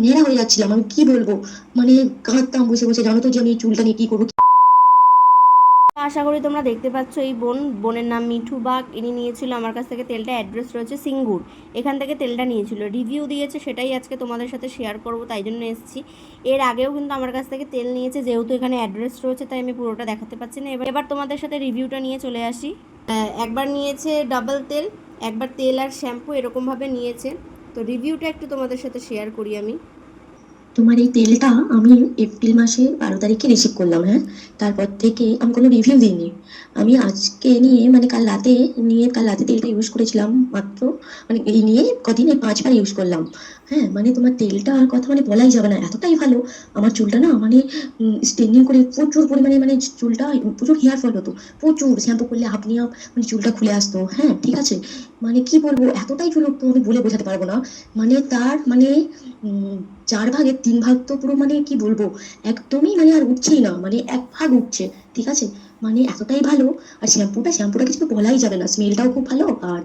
নেড়া হয়ে যাচ্ছিলাম, আমি কি বলবো, মানে কাঁদতাম বসে বসে, জানো তো যে আমি এই চুলটা নিয়ে কি করবো। আশা করি তোমরা দেখতে পাচ্ছ এই বোনের নাম মিঠু বাগ। ইনি নিয়েছিল আমার কাছ থেকে তেলটা, অ্যাড্রেস রয়েছে সিঙ্গুর, এখান থেকে তেলটা নিয়েছিল, রিভিউ দিয়েছে, সেটাই আজকে তোমাদের সাথে শেয়ার করব, তাই জন্য এসেছি। এর আগেও কিন্তু আমার কাছ থেকে তেল নিয়েছে, যেহেতু এখানে অ্যাড্রেস রয়েছে তাই আমি পুরোটা দেখাতে পারছি না। এবার তোমাদের সাথে রিভিউটা নিয়ে চলে আসি। একবার নিয়েছে ডাবল তেল, একবার তেল আর শ্যাম্পু এরকমভাবে নিয়েছে। তো রিভিউটা একটু তোমাদের সাথে শেয়ার করি আমি। তোমার এই তেলটা আমি এপ্রিল মাসের 12 তারিখে রিসিভ করলাম, হ্যাঁ। তারপর থেকে আমি কোনো রিভিউ দিইনি। আমি আজকে নিয়ে মানে কাল রাতে তেলটা ইউজ করেছিলাম মাত্র, মানে এই নিয়ে কদিন এই 5 বার ইউজ করলাম। হ্যাঁ, মানে তোমার তেলটার কথা মানে বলাই যাবে না, এতটাই ভালো। আমার চুলটা না মানে স্ট্রেনিং করে প্রচুর পরিমাণে, মানে চুলটা প্রচুর হেয়ার ফল হতো, প্রচুর শ্যাম্পু করলে আপনি মানে চুলটা খুলে আসতো, হ্যাঁ ঠিক আছে। মানে কি বলবো, এতটাই চুল উঠতো আমি বলে বোঝাতে পারবো না। মানে তার মানে 4 ভাগের 3 ভাগ তো পুরো মানে কি বলবো, একদমই মানে আর উঠছেই না, মানে 1 ভাগ উঠছে, ঠিক আছে। মানে এতটাই ভালো। আর শ্যাম্পুটা কিছু বলাই যাবে না, স্মেলটাও খুব ভালো। আর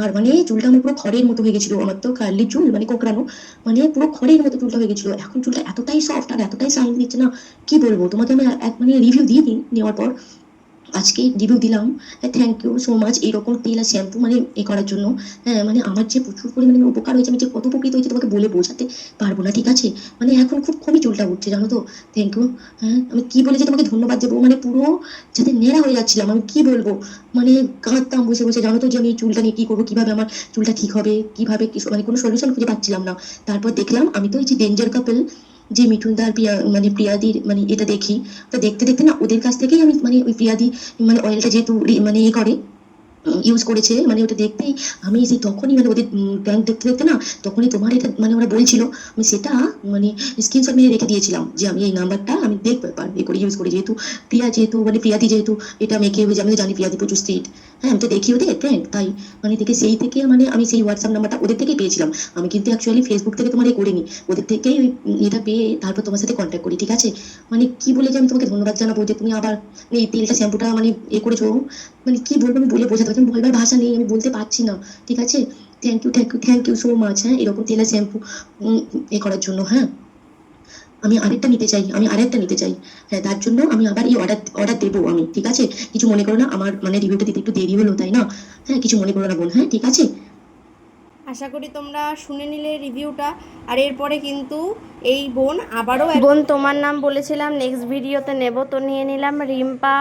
আর মানে চুলটা আমার পুরো খড়ের মতো হয়ে গেছিল, আমার তো কার্লি চুল মানে কোঁকড়ানো, মানে পুরো খড়ের মতো চুলটা হয়ে গেছিল। এখন চুলটা এতটাই সফট আর এতটাই শাইন দিচ্ছে না, কি বলবো তোমাকে। আমি মানে রিভিউ দিয়ে দিই নেওয়ার পর, আজকে রিভিউ দিলাম। থ্যাংক ইউ সো মাচ এইরকম তেল আর শ্যাম্পু মানে করার জন্য। হ্যাঁ, মানে আমার যে প্রচুর পরিমাণে উপকার হয়েছে, আমি যে কত উপকৃত হয়েছে তোমাকে বলে বোঝাতে পারবো না, ঠিক আছে। মানে এখন খুব কমই চুলটা উঠছে, জানো তো। Thank you. হ্যাঁ, আমি কি বলে যে তোমাকে ধন্যবাদ দেবো, মানে পুরো যাতে নেড়া হয়ে যাচ্ছিলাম, আমি কি বলবো, মানে কাঁদতাম বসে বসে, জানো তো যে আমি এই চুলটা নিয়ে কি করবো, কিভাবে আমার চুলটা ঠিক হবে, কিভাবে মানে কোনো সলিউশন খুঁজে পাচ্ছিলাম না। তারপর দেখলাম আমি তো এই যে ডেঞ্জার কাপল, যে মিঠুনদা আর মানে প্রিয়াদির মানে এটা দেখি, তো দেখতে দেখতে না ওদের কাছ থেকেই আমি মানে ওই প্রিয়াদি মানে অয়েলটা যেহেতু মানে করে ইউজ করেছে, মানে ওটা দেখতেই আমি সেই তখনই মানে ওদের ব্যাংক দেখতে দেখতে না, তখনই তোমার এটা মানে ওরা বলছিল, আমি সেটা মানে স্ক্রিনশট মেরে রেখে দিয়েছিলাম যে আমি এই নাম্বারটা আমি দেখবো একবার এ করে ইউজ করি, যেহেতু প্রিয়াদি যেহেতু এটা মেখে হয়ে, আমি তো জানি প্রিয়াদি প্রচুর স্ট্রিট। হ্যাঁ, আমি তো দেখি ওদের ফ্রেন্ড, তাই মানে দেখে সেই থেকে মানে আমি সেই হোয়াটসঅ্যাপ নাম্বারটা ওদের থেকেই পেয়েছিলাম। আমি কিন্তু অ্যাকচুয়ালি ফেসবুক থেকে তোমার এ করিনি, ওদের থেকেই ওই এটা পেয়ে তারপর তোমার সাথে কন্ট্যাক্ট করি, ঠিক আছে। মানে কি বলে যে আমি তোমাকে ধন্যবাদ জানাবো যে তুমি আবার এই তেলটা শ্যাম্পুটা মানে করেছো, মানে কি বলবো আমি বলে বোঝাতে পারছি না, বলবার ভাষা নেই, আমি বলতে পারছি না, ঠিক আছে। থ্যাংক ইউ সো মাচ, হ্যাঁ, এরকম তেলের শ্যাম্পু করার জন্য। হ্যাঁ, আমি আরেকটা নিতে চাই। হ্যাঁ, তার জন্য আমি আবার এই অর্ডার অর্ডার দেবো আমি, ঠিক আছে। কিছু মনে করো না, আমার মানে রিভিউটা দিতে একটু দেরি হলো তাই না। হ্যাঁ, কিছু মনে করো না বোন, হ্যাঁ ঠিক আছে। আশা করি তোমরা শুনে নিলে রিভিউটা। আর এরপরে কিন্তু এই তোমার নাম বলেছিলাম নেক্সট ভিডিওতে নেব, তো নিয়ে নিলাম রিম্পা।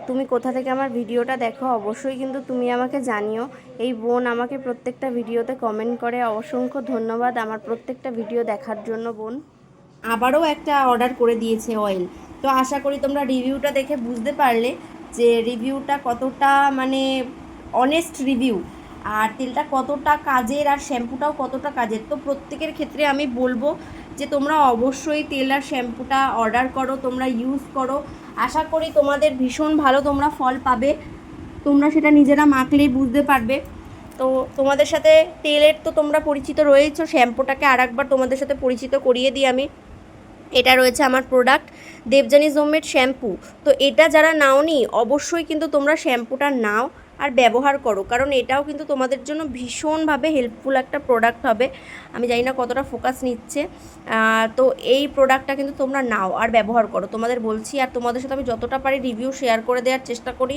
তুমি কোথা থেকে আমার ভিডিওটা দেখো অবশ্যই কিন্তু তুমি আমাকে জানিও। এই বোন আমাকে প্রত্যেকটা ভিডিওতে কমেন্ট করে, অসংখ্য ধন্যবাদ আমার প্রত্যেকটা ভিডিও দেখার জন্য বোন। আবারও একটা অর্ডার করে দিয়েছে অয়েল। তো আশা করি তোমরা রিভিউটা দেখে বুঝতে পারলে যে রিভিউটা কতটা মানে অনেস্ট রিভিউ, আর তেলটা কতটা কাজের আর শ্যাম্পুটাও কতটা কাজের। তো প্রত্যেকের ক্ষেত্রে আমি বলবো যে তোমরা অবশ্যই তেল আর শ্যাম্পুটা অর্ডার করো, তোমরা ইউজ করো। আশা করি তোমাদের ভীষণ ভালো তোমরা ফল পাবে, তোমরা সেটা নিজেরা মাখলেই বুঝতে পারবে। তো তোমাদের সাথে তেলের তো তোমরা পরিচিত রয়েছো, শ্যাম্পুটাকে আর একবার তোমাদের সাথে পরিচিত করিয়ে দিই আমি। এটা রয়েছে আমার প্রোডাক্ট দেবযানী হোমমেড শ্যাম্পু। তো এটা যারা নাওনি অবশ্যই কিন্তু তোমরা শ্যাম্পুটা নাও আর ব্যবহার করো, কারণ এটাও কিন্তু তোমাদের জন্য ভীষণভাবে হেল্পফুল একটা প্রোডাক্ট হবে। আমি জানি না কতটা ফোকাস নিচ্ছে, তো এই প্রোডাক্টটা কিন্তু তোমরা নাও আর ব্যবহার করো, তোমাদের বলছি। আর তোমাদের সাথে আমি যতটা পারি রিভিউ শেয়ার করে দেওয়ার চেষ্টা করি।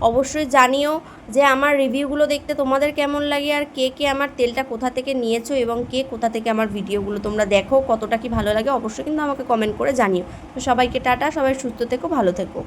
অবশ্যই জানিও যে আমার রিভিউগুলো দেখতে তোমাদের কেমন লাগে, আর কে কে আমার তেলটা কোথা থেকে নিয়েছো এবং কে কোথা থেকে আমার ভিডিওগুলো তোমরা দেখো, কতটা কি ভালো লাগে অবশ্যই কিন্তু আমাকে কমেন্ট করে জানিও। তো সবাইকে টাটা, সবাই সুস্থ থেকো, ভালো থেকো।